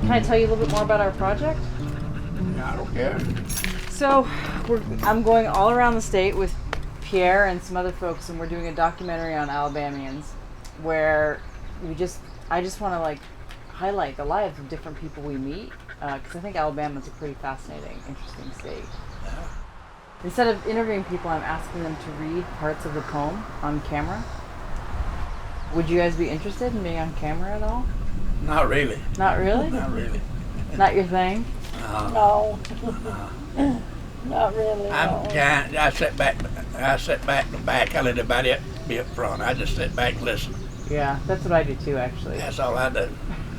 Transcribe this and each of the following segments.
Can I tell you a little bit more about our project? I don't care. So, I'm going all around the state with Pierre and some other folks, and we're doing a documentary on Alabamians, where I just want to like highlight the lives of different people we meet, because I think Alabama's a pretty fascinating, interesting state. Yeah. Instead of interviewing people, I'm asking them to read parts of the poem on camera. Would you guys be interested in being on camera at all? Not really. Not really? Not really. Not your thing? No. Not really. I sit back in the back. I let everybody be up front. I just sit back and listen. Yeah, that's what I do too, actually. That's all I do.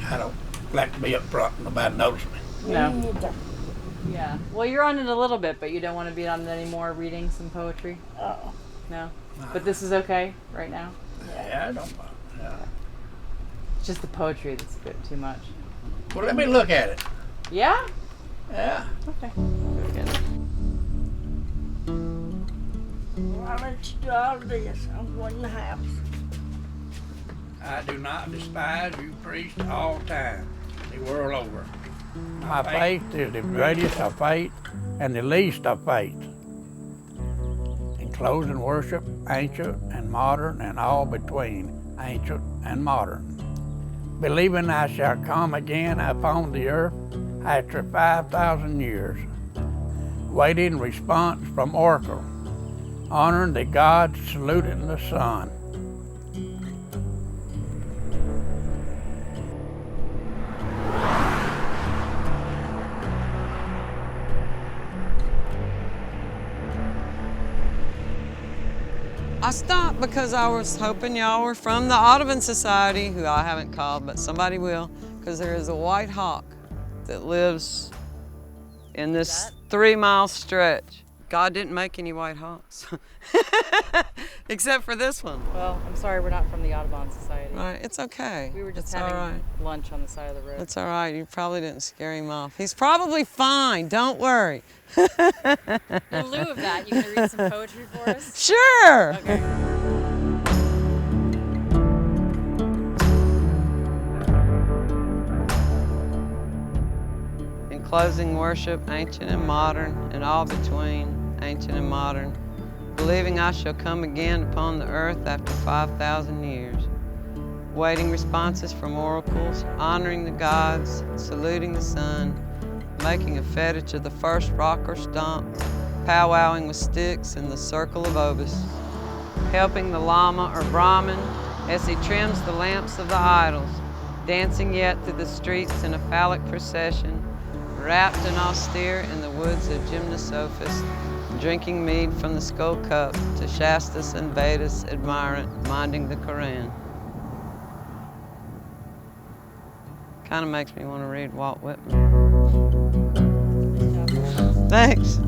I don't like to be up front and nobody notice me. No. Yeah. Well, you're on it a little bit, but you don't want to be on it anymore, reading some poetry? Oh. No? But this is okay right now? Yeah, I don't mind. Yeah. It's just the poetry that's a bit too much. Well, let me look at it. Yeah? Yeah. Okay. Very good. Well, I'll let you do all this. I'm going in the house. I do not despise you priests all time, the world over. My faith is the greatest of faith and the least of faith. Enclosing worship, ancient and modern, and all between ancient and modern. Believing I shall come again upon the earth after 5,000 years. Waiting response from oracle, honoring the gods, saluting the sun. I stopped because I was hoping y'all were from the Audubon Society, who I haven't called, but somebody will, because there is a white hawk that lives in this 3-mile stretch. God didn't make any white hawks, except for this one. Well, I'm sorry we're not from the Audubon Society. Right, it's okay. We were just It's having all right. lunch on the side of the road. It's all right, you probably didn't scare him off. He's probably fine, don't worry. In lieu of that, you gonna read some poetry for us? Sure! Okay. Closing worship, ancient and modern, and all between ancient and modern, believing I shall come again upon the earth after 5,000 years, waiting responses from oracles, honoring the gods, saluting the sun, making a fetish of the first rock or stump, powwowing with sticks in the circle of obus, helping the lama or Brahmin as he trims the lamps of the idols, dancing yet through the streets in a phallic procession, wrapped and austere in the woods of Gymnosophist, drinking mead from the skull cup to Shastas and Vedas admirant, minding the Quran. Kind of makes me want to read Walt Whitman. Thanks.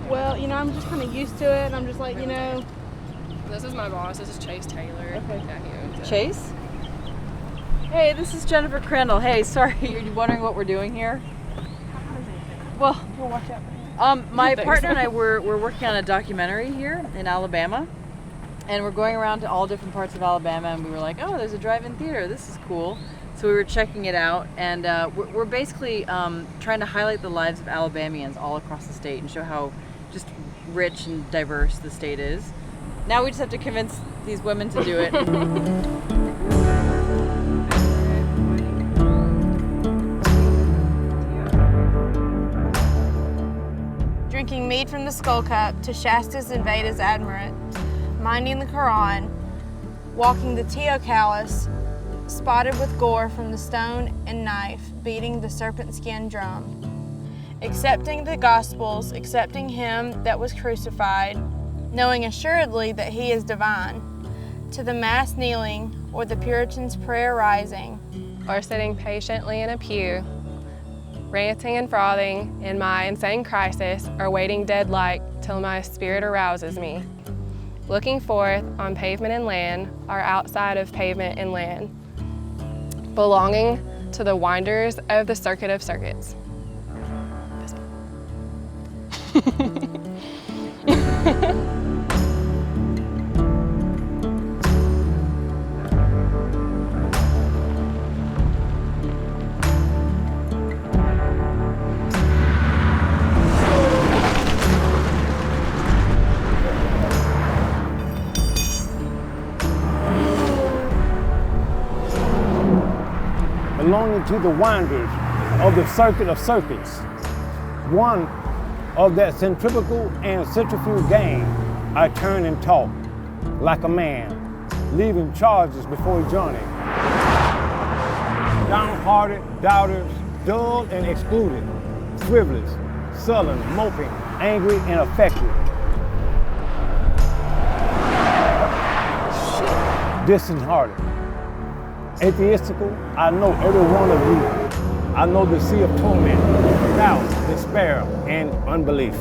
Well, you know, I'm just kind of used to it, and I'm just like, you know. This is my boss. This is Chase Taylor. Okay. Yeah, he owns it. Chase? Hey, this is Jennifer Crandall. Hey, sorry, you're wondering what we're doing here? Well, We'll watch out for him. my partner and I we're working on a documentary here in Alabama, and we're going around to all different parts of Alabama, and we were like, oh, there's a drive-in theater. This is cool. So we were checking it out, and we're basically trying to highlight the lives of Alabamians all across the state and show how just rich and diverse the state is. Now we just have to convince these women to do it. Drinking mead from the skull cup to Shastas and Vedas admirant, minding the Quran, walking the teocallis, spotted with gore from the stone and knife, beating the serpent skin drum. accepting the Gospels, accepting Him that was crucified, knowing assuredly that He is divine, to the Mass kneeling or the Puritan's prayer rising, Or sitting patiently in a pew, ranting and frothing in my insane crisis, or waiting dead-like till my spirit arouses me. Looking forth on pavement and land, or outside of pavement and land, belonging to the winders of the circuit of circuits. Belonging to the winders of the circuit of circuits, one of that centrifugal and centrifugal game, I turn and talk like a man, leaving charges before a journey. Downhearted doubters, dull and excluded, frivolous, sullen, moping, angry and affected. Disheartened. Atheistical, I know every one of you. I know the sea of torment, doubt, despair, and unbelief.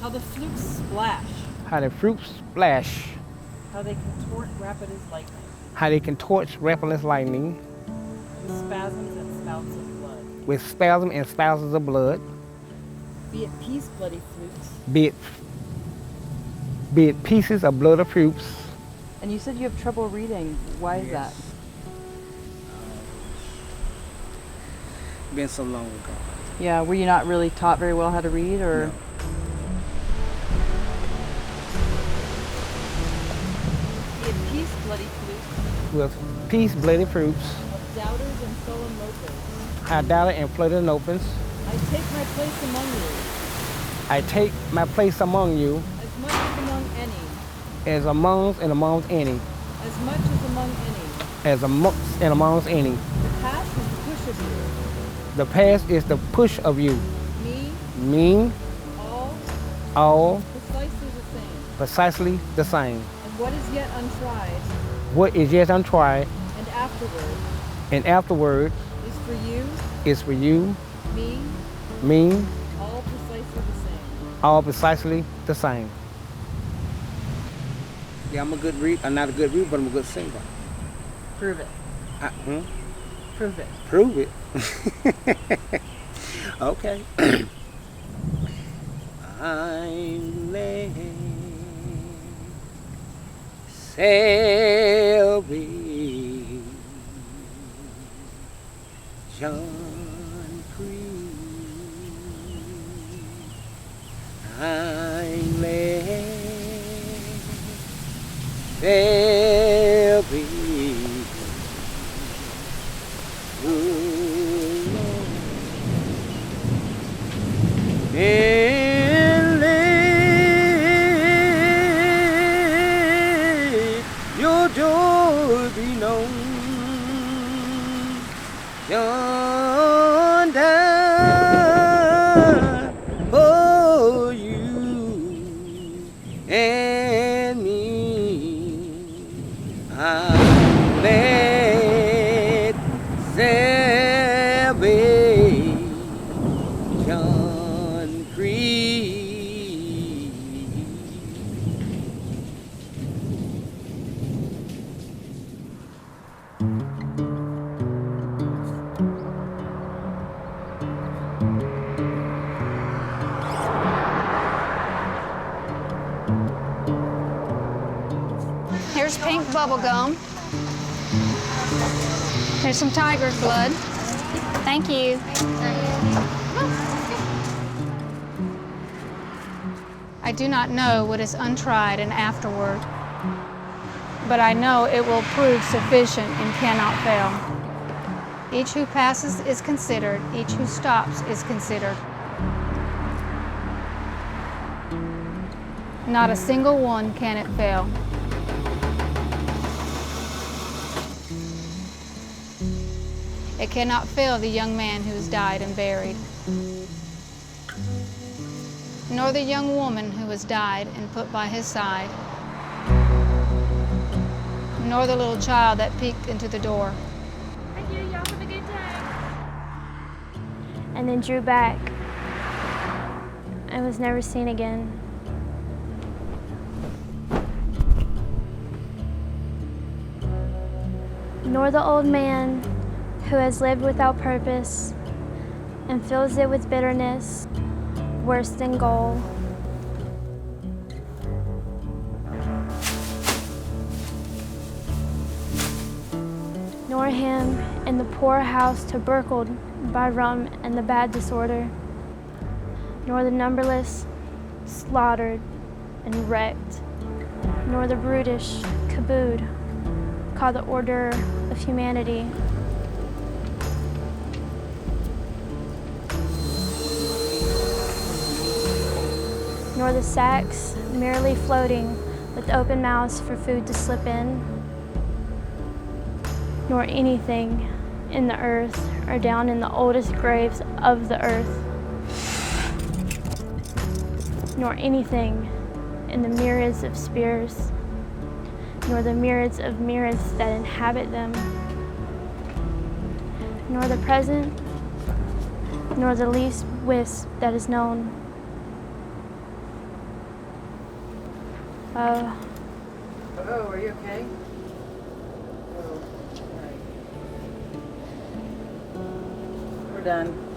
How the flukes splash. How the fruits splash. How they contort rapid as lightning. How they contort rapid as lightning. With spasms and spouts of blood. With spasms and spouts of blood. Be at peace, bloody flukes. Be it pieces of blood of fruits. And you said you have trouble reading. Why is that? Been so long ago. Yeah, were you not really taught very well how to read, or? No. Be at peace, bloody flukes. With peace, bloody fruits. Of doubters and sullen mopers. How doubted and flooded opens. I take my place among you. I take my place among you. As much as among any. As amongst any. As much as among any. As amongst and amongst any. The past is the push of you. The past is the push of you. Me. Me. All. Precisely the same. And what is yet untried. What is yet untried. And afterward. And afterward. Is for you. Is for you. Me. Me. All precisely the same. All precisely the same. Yeah, I'm a good reader. I'm not a good reader, but I'm a good singer. Prove it. Prove it. Prove it. Okay. I'm late. Selby. John Creed. I'm late. Selby. And let your joy be known yonder for you and me. I'm let Selby John Creed. Here's pink bubble gum. Here's some tiger's blood. Thank you. I do not know what is untried and afterward, but I know it will prove sufficient and cannot fail. Each who passes is considered, each who stops is considered. Not a single one can it fail. It cannot fail the young man who has died and buried, nor the young woman who has died and put by his side, nor the little child that peeked into the door. Thank you, y'all have a good day. And then drew back and was never seen again. Nor the old man who has lived without purpose and fills it with bitterness, worse than gold. Nor him in the poor house tubercled by rum and the bad disorder, nor the numberless slaughtered and wrecked, nor the brutish kabod called the order of humanity. Nor the sacks merely floating with open mouths for food to slip in, nor anything in the earth or down in the oldest graves of the earth, nor anything in the myriads of spheres, nor the myriads of myriads that inhabit them, nor the present, nor the least wisp that is known. Oh, are you okay? Oh, all right. We're done.